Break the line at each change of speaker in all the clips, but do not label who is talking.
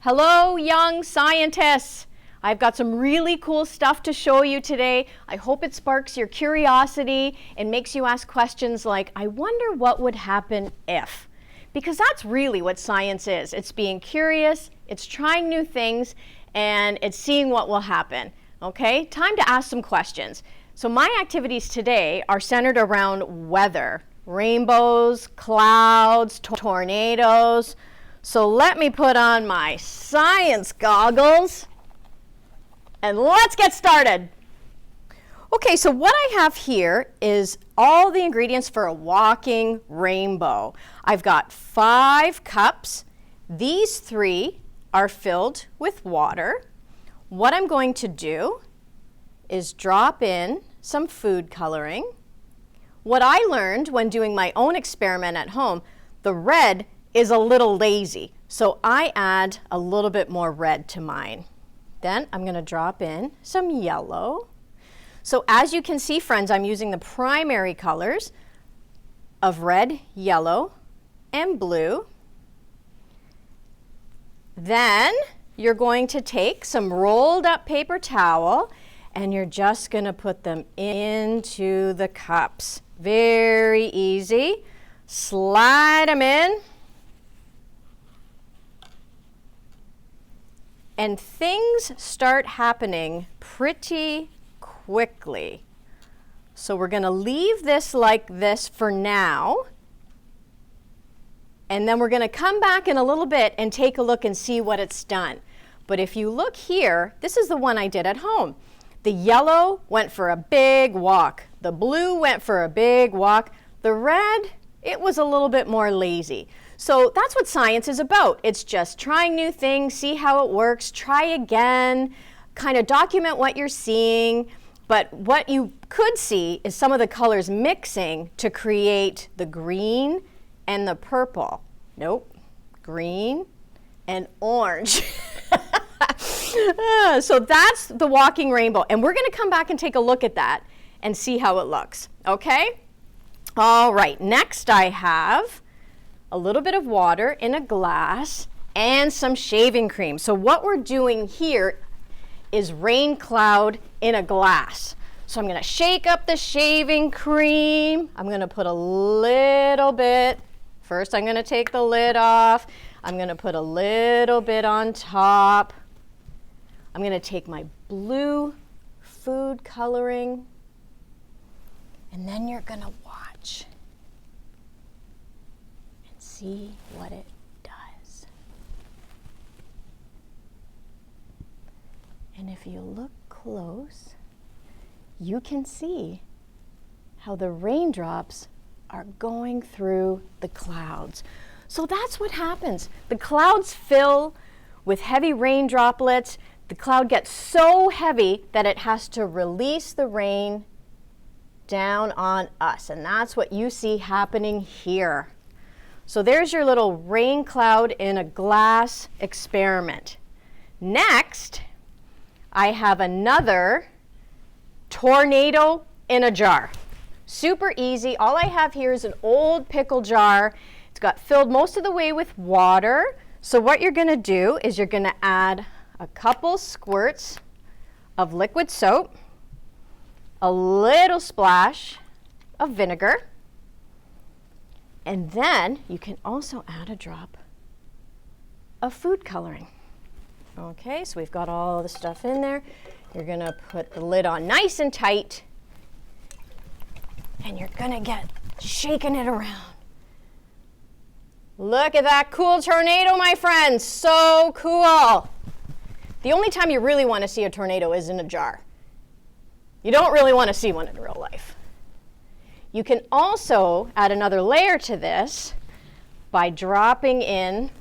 Hello, young scientists. I've got some really cool stuff to show you today. I hope it sparks your curiosity and makes you ask questions like, I wonder what would happen if? Because that's really what science is. It's being curious, it's trying new things, and it's seeing what will happen. Okay, time to ask some questions. So my activities today are centered around weather, rainbows, clouds, tornadoes. So let me put on my science goggles and let's get started. Okay, so what I have here is all the ingredients for a walking rainbow. I've got 5 cups. These 3 are filled with water. What I'm going to do is drop in some food coloring. What I learned when doing my own experiment at home, the red is a little lazy, so I add a little bit more red to mine. Then I'm going to drop in some yellow. So as you can see, friends, I'm using the primary colors of red, yellow, and blue. Then you're going to take some rolled up paper towel and you're just going to put them into the cups. Very easy. Slide them in. And things start happening pretty quickly. So we're going to leave this like this for now. And then we're going to come back in a little bit and take a look and see what it's done. But if you look here, this is the one I did at home. The yellow went for a big walk. The blue went for a big walk. The red, it was a little bit more lazy. So that's what science is about. It's just trying new things, see how it works, try again, kind of document what you're seeing. But what you could see is some of the colors mixing to create the green and the purple. Nope, green and orange. So that's the walking rainbow. And we're going to come back and take a look at that and see how it looks. Okay? All right, next I have a little bit of water in a glass and some shaving cream. So what we're doing here is rain cloud in a glass. So I'm going to shake up the shaving cream. I'm going to put a little bit. First I'm going to take the lid off. I'm going to put a little bit on top. I'm going to take my blue food coloring. And then you're going to watch. See what it does. And if you look close, you can see how the raindrops are going through the clouds. So that's what happens. The clouds fill with heavy rain droplets. The cloud gets so heavy that it has to release the rain down on us. And that's what you see happening here. So there's your little rain cloud in a glass experiment. Next, I have another tornado in a jar. Super easy. All I have here is an old pickle jar. It's got filled most of the way with water. So what you're going to do is you're going to add a couple squirts of liquid soap, a little splash of vinegar, and then you can also add a drop of food coloring. Okay, so we've got all the stuff in there. You're going to put the lid on nice and tight, and you're going to get shaking it around. Look at that cool tornado, my friends. So cool. The only time you really want to see a tornado is in a jar. You don't really want to see one in real life. You can also add another layer to this by dropping in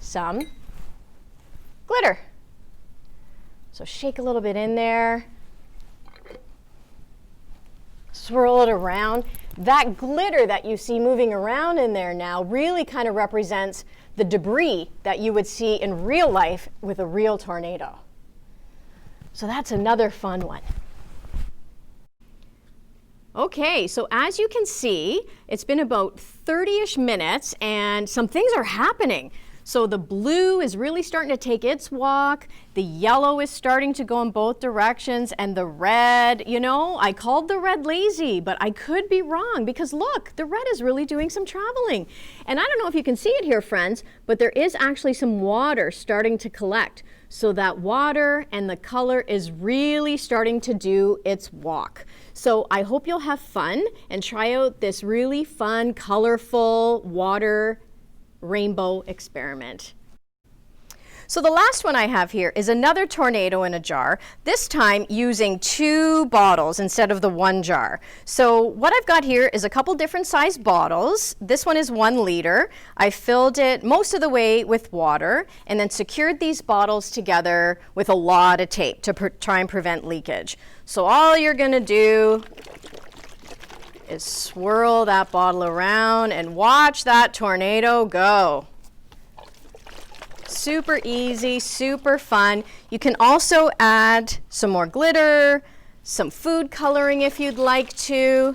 some glitter. So shake a little bit in there, swirl it around. That glitter that you see moving around in there now really kind of represents the debris that you would see in real life with a real tornado. So that's another fun one. Okay, so as you can see, it's been about 30-ish minutes and some things are happening. So the blue is really starting to take its walk, the yellow is starting to go in both directions, and the red, you know, I called the red lazy, but I could be wrong because look, the red is really doing some traveling. And I don't know if you can see it here, friends, but there is actually some water starting to collect. So that water and the color is really starting to do its walk. So I hope you'll have fun and try out this really fun, colorful water rainbow experiment. So the last one I have here is another tornado in a jar, this time using 2 bottles instead of the 1 jar. So what I've got here is a couple different size bottles. This one is 1 liter. I filled it most of the way with water and then secured these bottles together with a lot of tape to try and prevent leakage. So all you're gonna do is swirl that bottle around and watch that tornado go. Super easy, super fun. You can also add some more glitter, some food coloring if you'd like to.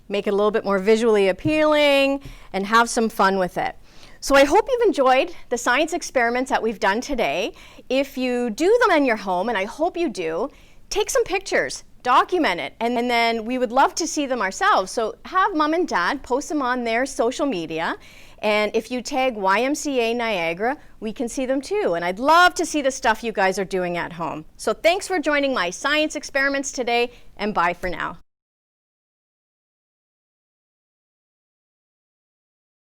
Make it a little bit more visually appealing and have some fun with it. So I hope you've enjoyed the science experiments that we've done today. If you do them in your home, and I hope you do, take some pictures, document it, and then we would love to see them ourselves. So have mom and dad post them on their social media. And if you tag YMCA Niagara, we can see them too. And I'd love to see the stuff you guys are doing at home. So thanks for joining my science experiments today, and bye for now.